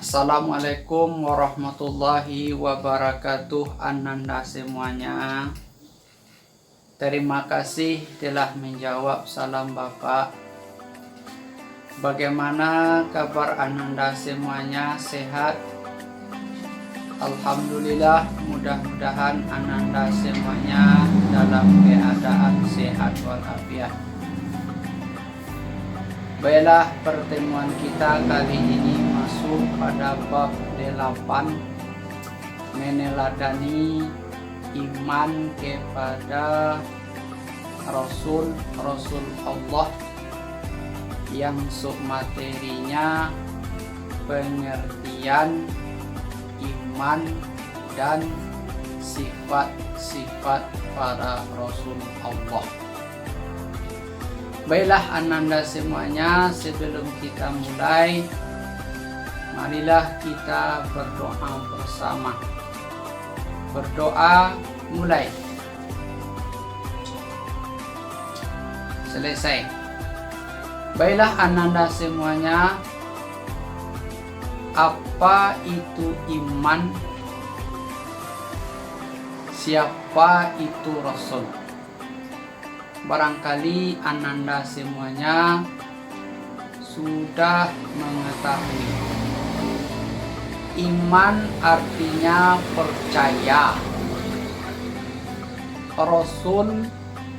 Assalamualaikum warahmatullahi wabarakatuh. Ananda semuanya, terima kasih telah menjawab salam Bapak. Bagaimana kabar Ananda semuanya? Sehat? Alhamdulillah, mudah-mudahan Ananda semuanya dalam keadaan sehat walafiat. Baiklah, pertemuan kita kali ini masuk pada bab 8, meneladani iman kepada Rasul Allah yang submaterinya pengertian iman dan sifat-sifat para Rasul Allah. Baiklah Ananda semuanya, sebelum kita mulai, marilah kita berdoa bersama. Berdoa mulai. Selesai. Baiklah Ananda semuanya, apa itu iman? Siapa itu Rasul? Barangkali Ananda semuanya sudah mengetahui. Iman artinya percaya. Rasul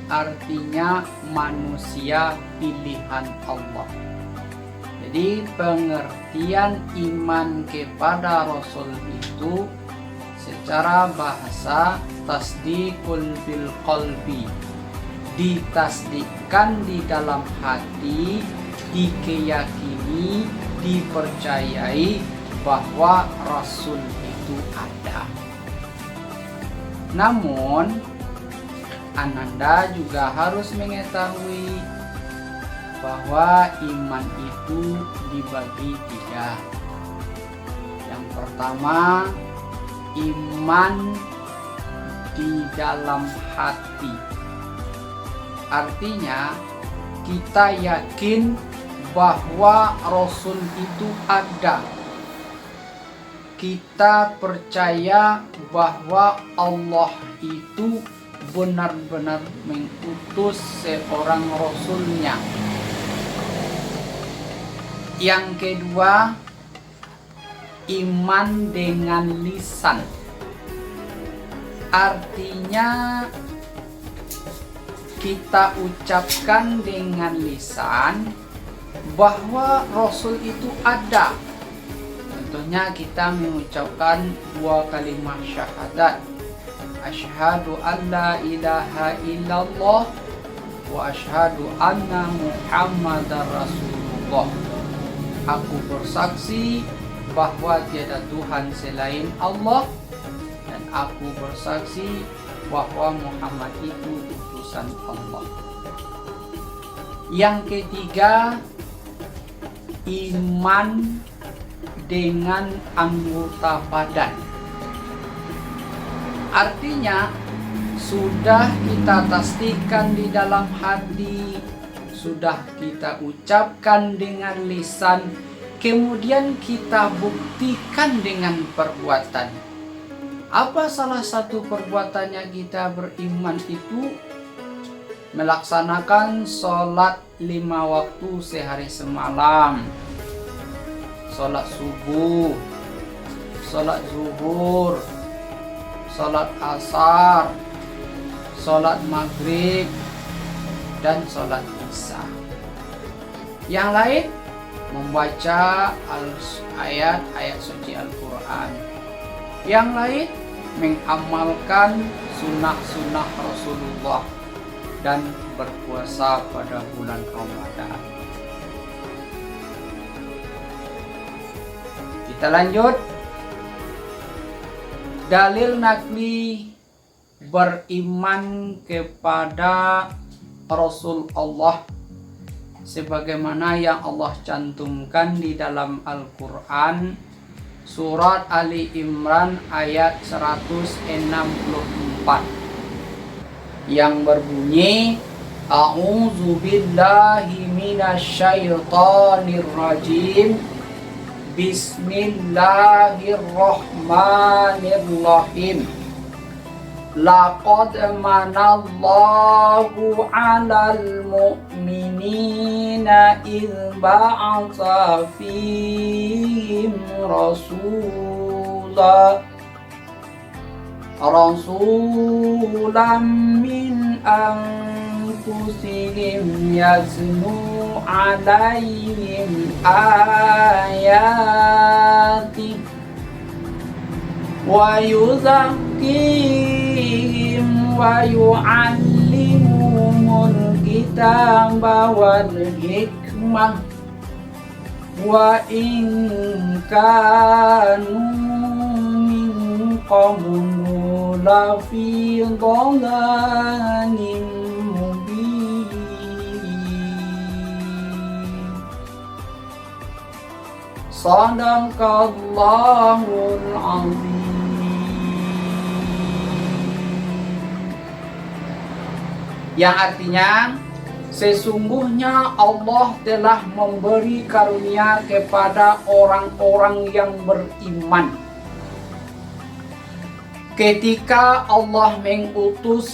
artinya manusia pilihan Allah. Jadi pengertian iman kepada Rasul itu secara bahasa tasdiqul bil qalbi, ditasdikkan di dalam hati, dikeyakini, dipercayai bahwa Rasul itu ada. Namun Ananda juga harus mengetahui bahwa iman itu dibagi 3. Yang pertama, iman di dalam hati. Artinya kita yakin bahwa Rasul itu ada. Kita percaya bahwa Allah itu benar-benar mengutus seorang Rasulnya. Yang kedua, iman dengan lisan. Artinya kita ucapkan dengan lisan bahwa Rasul itu ada. Contohnya kita mengucapkan 2 kalimat syahadat. Asyhadu an la ilaha illallah wa asyhadu anna Muhammadar Rasulullah. Aku bersaksi bahwa tiada Tuhan selain Allah, dan aku bersaksi bahwa Muhammad itu utusan Allah. Yang ketiga, iman dengan anggota badan. Artinya sudah kita tasdikkan di dalam hati, sudah kita ucapkan dengan lisan, kemudian kita buktikan dengan perbuatan. Apa salah satu perbuatannya kita beriman itu? Melaksanakan sholat 5 waktu sehari semalam, sholat subuh, sholat zuhur, sholat asar, sholat maghrib, dan sholat isya. Yang lain, membaca ayat-ayat suci Al-Quran. Yang lain, mengamalkan sunnah-sunnah Rasulullah dan berpuasa pada bulan Ramadan. Kita lanjut. Dalil nakli beriman kepada Rasul Allah sebagaimana yang Allah cantumkan di dalam Al-Quran, surat Ali Imran ayat 164, yang berbunyi A'udzu billahi minasyaitonir rajim. Bismillahirrahmanirrahim. Laqad manallahu 'alal mu'minina idh ba'atsa fihim rasulan min anfusihim yaznu 'alaihim ayati wa yuzakkihim wa yu'allimuhumul kitaba wal hikmah wa in kanu min qablu lafi dhalalim mubin. Sadaqallahul azim. Yang artinya, sesungguhnya Allah telah memberi karunia kepada orang-orang yang beriman ketika Allah mengutus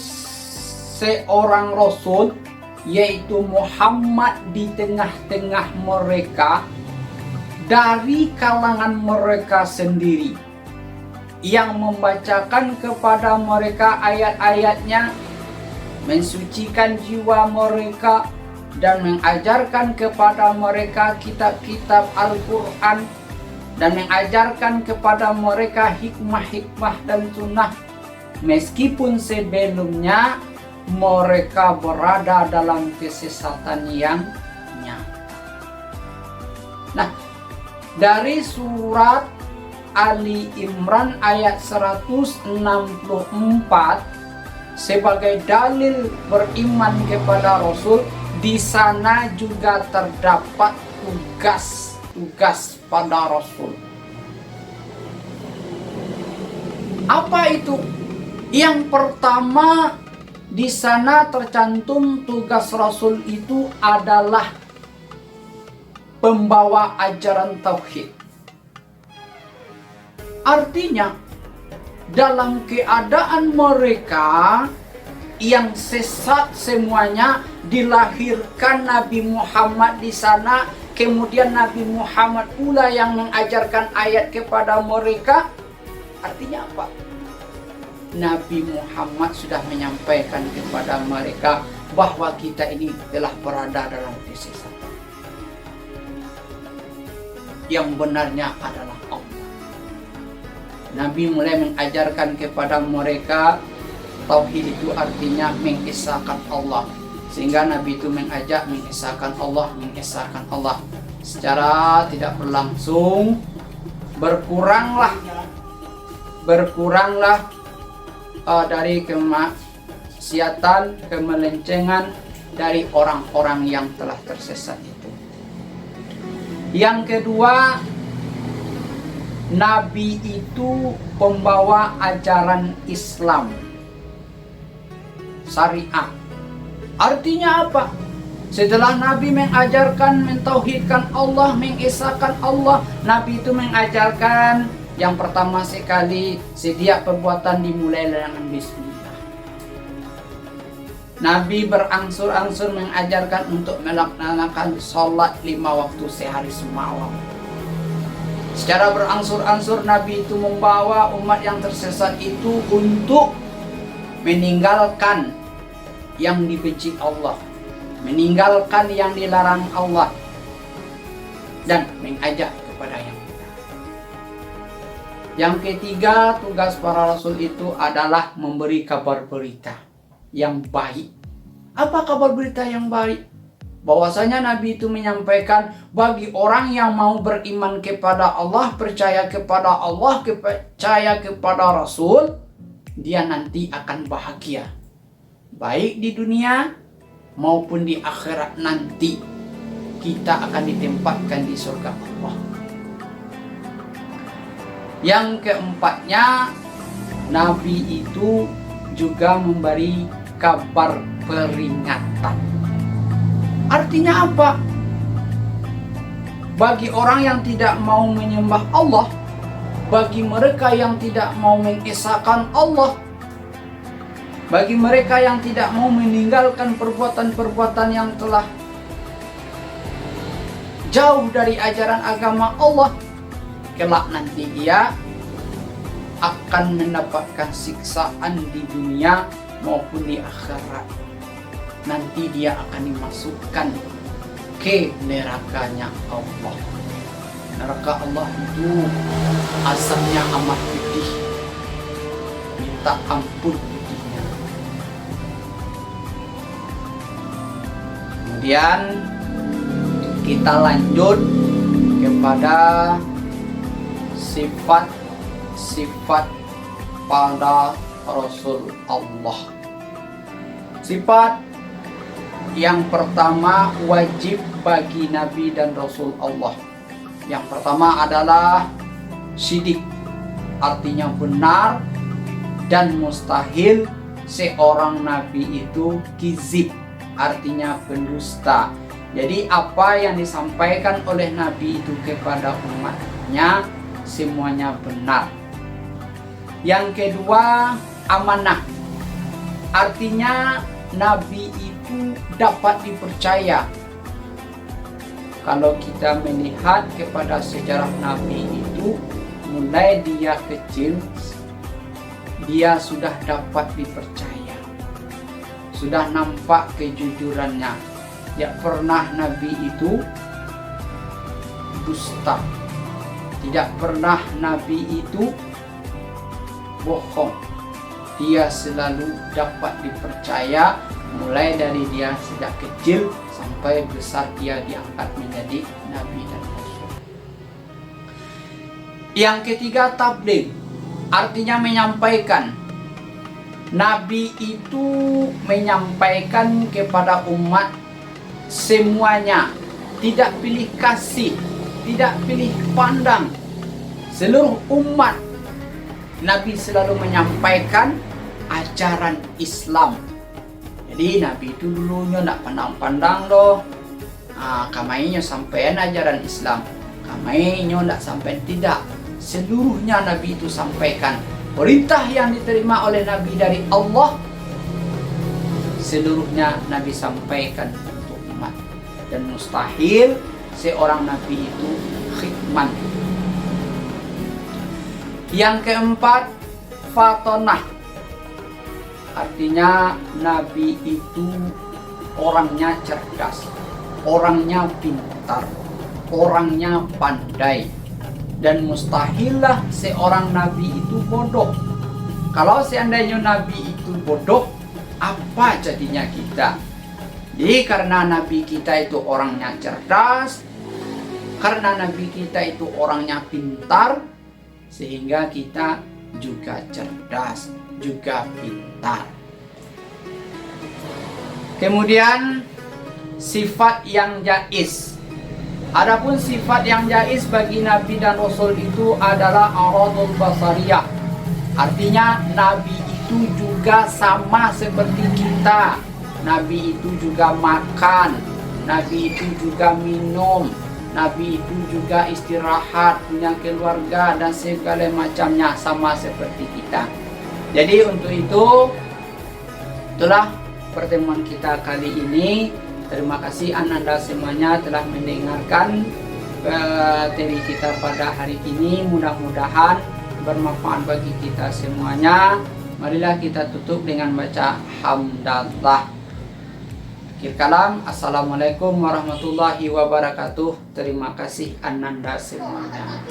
seorang Rasul, yaitu Muhammad, di tengah-tengah mereka dari kalangan mereka sendiri, yang membacakan kepada mereka ayat-ayatnya, mensucikan jiwa mereka, dan mengajarkan kepada mereka kitab-kitab Al-Quran, dan mengajarkan kepada mereka hikmah-hikmah dan sunnah, meskipun sebelumnya mereka berada dalam kesesatan yang nyata. Nah, dari surat Ali Imran ayat 164, sebagai dalil beriman kepada Rasul, di sana juga terdapat tugas pada Rasul. Apa itu? Yang pertama, di sana tercantum tugas Rasul itu adalah pembawa ajaran tauhid. Artinya, dalam keadaan mereka yang sesat semuanya, dilahirkan Nabi Muhammad di sana, kemudian Nabi Muhammad pula yang mengajarkan ayat kepada mereka. Artinya apa? Nabi Muhammad sudah menyampaikan kepada mereka bahwa kita ini telah berada dalam kesesatan. Yang benarnya adalah Allah. Nabi mulai mengajarkan kepada mereka tauhid itu artinya mengesahkan Allah, sehingga Nabi itu mengajak mengesahkan Allah. Secara tidak berlangsung berkuranglah dari kemaksiatan, kemelencengan dari orang-orang yang telah tersesat itu. Yang kedua, Nabi itu pembawa ajaran Islam, syariat. Artinya apa? Setelah Nabi mengajarkan mentauhidkan Allah, mengesahkan Allah, Nabi itu mengajarkan yang pertama sekali, setiap perbuatan dimulai dengan bismillah. Nabi berangsur-angsur mengajarkan untuk melaksanakan sholat 5 waktu sehari semalam. Secara berangsur-angsur Nabi itu membawa umat yang tersesat itu untuk meninggalkan yang dibenci Allah, meninggalkan yang dilarang Allah, dan mengajak kepada yang benar. Yang ketiga, tugas para rasul itu adalah memberi kabar berita yang baik. Apa kabar berita yang baik? Bahwasanya Nabi itu menyampaikan bagi orang yang mau beriman kepada Allah, percaya kepada Allah, percaya kepada Rasul, dia nanti akan bahagia, baik di dunia maupun di akhirat nanti. Kita akan ditempatkan di surga Allah. Yang keempatnya, Nabi itu juga memberi kabar peringatan. Artinya apa? bagi orang yang tidak mau menyembah Allah, bagi mereka yang tidak mau mengesahkan Allah, bagi mereka yang tidak mau meninggalkan perbuatan-perbuatan yang telah jauh dari ajaran agama Allah, kelak nanti dia akan mendapatkan siksaan di dunia maupun di akhirat. Nanti dia akan dimasukkan ke nerakanya Allah. Neraka Allah itu asapnya amat pedih, minta ampun pedihnya. Kemudian kita lanjut kepada sifat pada Rasul Allah. Sifat yang pertama wajib bagi Nabi dan Rasul Allah. Yang pertama adalah syidik, artinya benar dan mustahil seorang Nabi itu kizib, artinya pendusta. Jadi apa yang disampaikan oleh Nabi itu kepada umatnya semuanya benar. Yang kedua, amanah. Artinya Nabi itu dapat dipercaya. Kalau kita melihat kepada sejarah Nabi itu, mulai dia kecil, dia sudah dapat dipercaya. Sudah nampak kejujurannya. Tidak pernah Nabi itu dusta. Tidak pernah Nabi itu bohong. Dia selalu dapat dipercaya, mulai dari dia sejak kecil sampai besar dia diangkat menjadi Nabi dan Rasul. Yang ketiga, tabligh, artinya menyampaikan. Nabi itu menyampaikan kepada umat semuanya, tidak pilih kasih, tidak pilih pandang. Seluruh umat Nabi selalu menyampaikan ajaran Islam. Jadi Nabi itu dulunya tidak pandang-pandang loh. Kamainya sampean ajaran Islam, kamainya tidak sampean tidak. Seluruhnya Nabi itu sampaikan. Perintah yang diterima oleh Nabi dari Allah, seluruhnya Nabi sampaikan untuk umat. Dan mustahil seorang Nabi itu khidman. Yang keempat, fatonah. Artinya Nabi itu orangnya cerdas, orangnya pintar, orangnya pandai. Dan mustahillah seorang Nabi itu bodoh. Kalau seandainya Nabi itu bodoh, apa jadinya kita? Jadi karena Nabi kita itu orangnya cerdas, karena Nabi kita itu orangnya pintar, sehingga kita juga cerdas, juga pintar. Kemudian sifat yang jaiz. Adapun sifat yang jaiz bagi Nabi dan Rasul itu adalah aradul basariyah. Artinya Nabi itu juga sama seperti kita. Nabi itu juga makan, Nabi itu juga minum, Nabi itu juga istirahat, punya keluarga dan segala macamnya, sama seperti kita. Jadi untuk itulah pertemuan kita kali ini. Terima kasih Ananda semuanya telah mendengarkan materi kita pada hari ini. Mudah-mudahan bermanfaat bagi kita semuanya. Marilah kita tutup dengan baca hamdalah. Akhir kalam, assalamualaikum warahmatullahi wabarakatuh. Terima kasih Ananda semuanya.